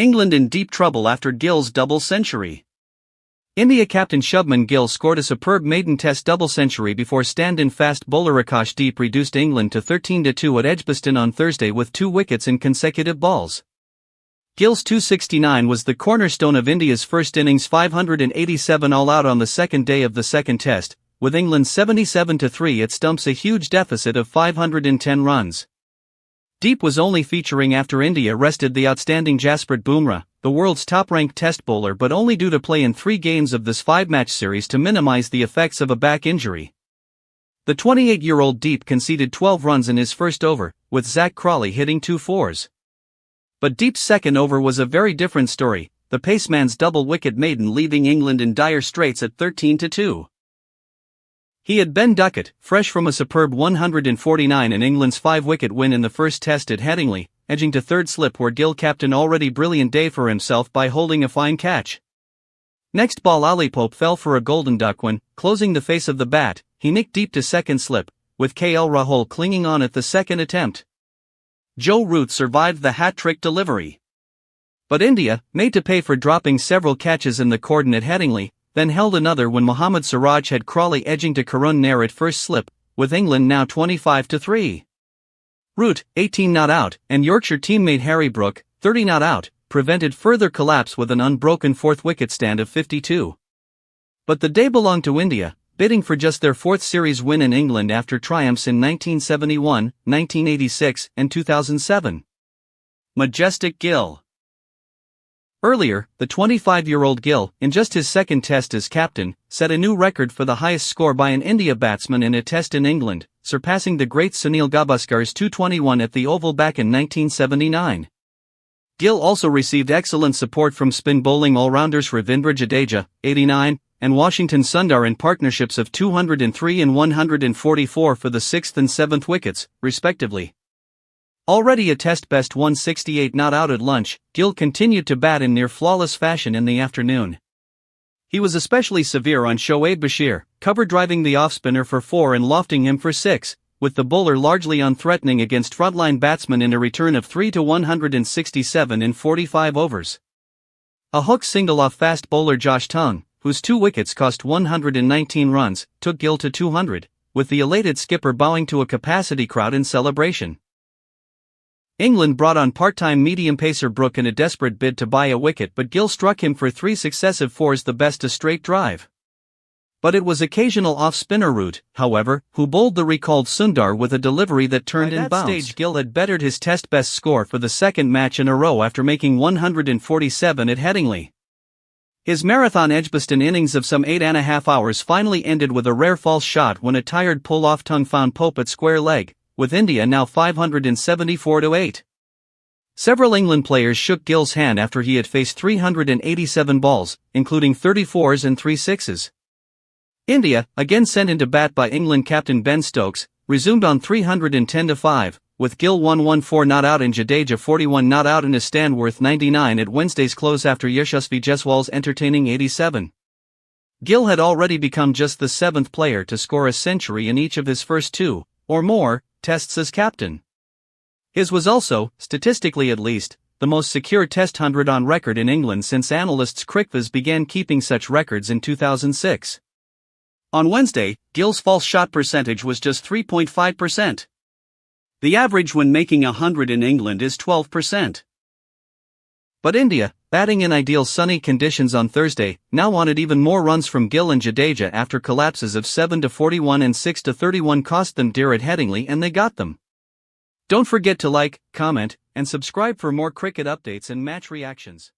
England in deep trouble after Gill's double century. India captain Shubman Gill scored a superb maiden test double century before stand-in fast bowler Deep reduced England to 13-2 at Edgbaston on Thursday with 2 wickets in consecutive balls. Gill's 269 was the cornerstone of India's first innings 587 all-out on the second day of the second test, with England 77-3 at stumps a huge deficit of 510 runs. Deep was only featuring after India rested the outstanding Jasprit Bumrah, the world's top-ranked test bowler, but only due to play in 3 games of this 5-match series to minimize the effects of a back injury. The 28-year-old Deep conceded 12 runs in his first over, with Zach Crawley hitting 2 fours. But Deep's second over was a very different story, the paceman's double-wicket maiden leaving England in dire straits at 13-2. He had Ben Duckett, fresh from a superb 149 in England's 5-wicket win in the first test at Headingley, edging to third slip where Gill capped an already brilliant day for himself by holding a fine catch. Next ball Ali Pope fell for a golden duck when, closing the face of the bat, he nicked Deep to second slip, with KL Rahul clinging on at the second attempt. Joe Root survived the hat-trick delivery. But India, made to pay for dropping several catches in the cordon at Headingley, then held another when Mohammad Siraj had Crawley edging to Karun Nair at first slip, with England now 25-3. Root, 18 not out, and Yorkshire teammate Harry Brook, 30 not out, prevented further collapse with an unbroken fourth wicket stand of 52. But the day belonged to India, bidding for just their 4th series win in England after triumphs in 1971, 1986, and 2007. Majestic Gill. Earlier, the 25-year-old Gill, in just his second test as captain, set a new record for the highest score by an India batsman in a test in England, surpassing the great Sunil Gavaskar's 221 at the Oval back in 1979. Gill also received excellent support from spin bowling all-rounders Ravindra Jadeja, 89, and Washington Sundar in partnerships of 203 and 144 for the 6th and 7th wickets, respectively. Already a test-best 168 not out at lunch, Gill continued to bat in near-flawless fashion in the afternoon. He was especially severe on Shoaib Bashir, cover-driving the off-spinner for 4 and lofting him for 6, with the bowler largely unthreatening against frontline batsmen in a return of 3-167 in 45 overs. A hook single off fast bowler Josh Tongue, whose 2 wickets cost 119 runs, took Gill to 200, with the elated skipper bowing to a capacity crowd in celebration. England brought on part-time medium pacer Brook in a desperate bid to buy a wicket, but Gill struck him for 3 successive fours, the best a straight drive. But it was occasional off-spinner Root, however, who bowled the recalled Sundar with a delivery that turned in bounds. By that stage Gill had bettered his test-best score for the second match in a row after making 147 at Headingley. His marathon Edgbaston innings of some 8.5 hours finally ended with a rare false shot when a tired pull-off Tongue found Pope at square leg, with India now 574-8. Several England players shook Gill's hand after he had faced 387 balls, including 34s and 3 sixes. India, again sent into bat by England captain Ben Stokes, resumed on 310-5, with Gill 114 not out and Jadeja 41 not out in a stand worth 99 at Wednesday's close after Yashasvi Jaiswal's entertaining 87. Gill had already become just the 7th player to score a century in each of his first 2, or more, tests as captain. His was also, statistically at least, the most secure Test 100 on record in England since analysts Crickviz began keeping such records in 2006. On Wednesday, Gill's false shot percentage was just 3.5%. The average when making 100 in England is 12%. But India, batting in ideal sunny conditions on Thursday, now wanted even more runs from Gill and Jadeja after collapses of 7-41 and 6-31 cost them dear at Headingley, and they got them. Don't forget to like, comment, and subscribe for more cricket updates and match reactions.